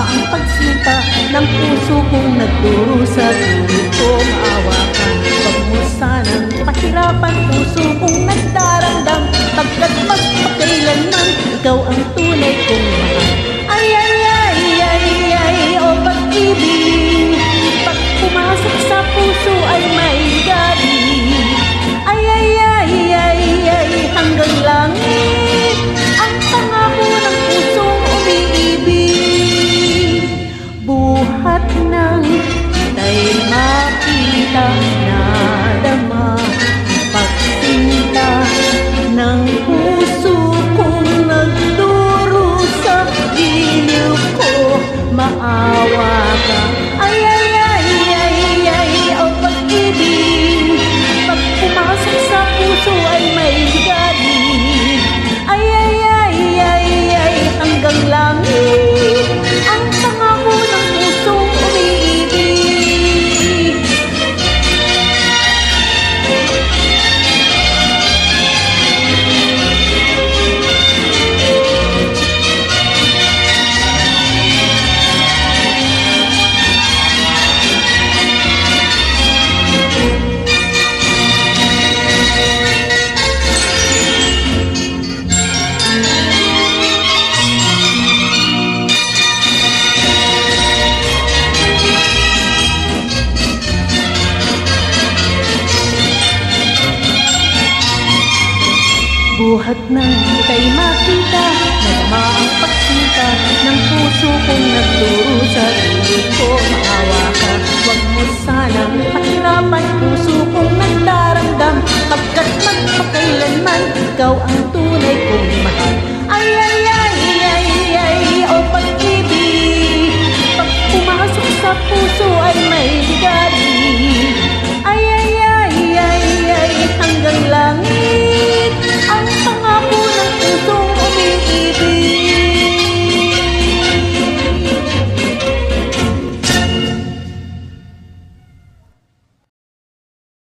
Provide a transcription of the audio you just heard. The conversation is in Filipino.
ang pagsinta ng puso kong nagdurusa. Guro ko maawa ka, wag mo sanang pahirapan puso kong nagdarandam, pagkat magpakailanman ikaw ang tunay kong mahal. Ay ay ay ay ay, o pag-ibig, pag pumasok sa puso ay may galing. Ay ay ay ay ay, hanggang langit ang pangako ng pusong umiibig. Buhat ng kita'y makita, nadama pagsinta ng puso kong nagdurusa. Giliw ko, maawa ka. Ay ay ay ay ay, o pag-ibig, pag pumasok sa puso ay may galing. Ay ay ay ay ay, hanggang langit ang pangako ng pusong umiibig. Buhat ng kita'y makita, nadama ang pagsinta ng puso kong nagdurusa. Giliw ko, maawa ka, wag mo sanang pahirapan puso kong nagdarandam, pagkat magpakailanman ikaw ang tunay kong mahal. Ay ay ay ay ay, o pag-ibig, pag pumasok sa puso ay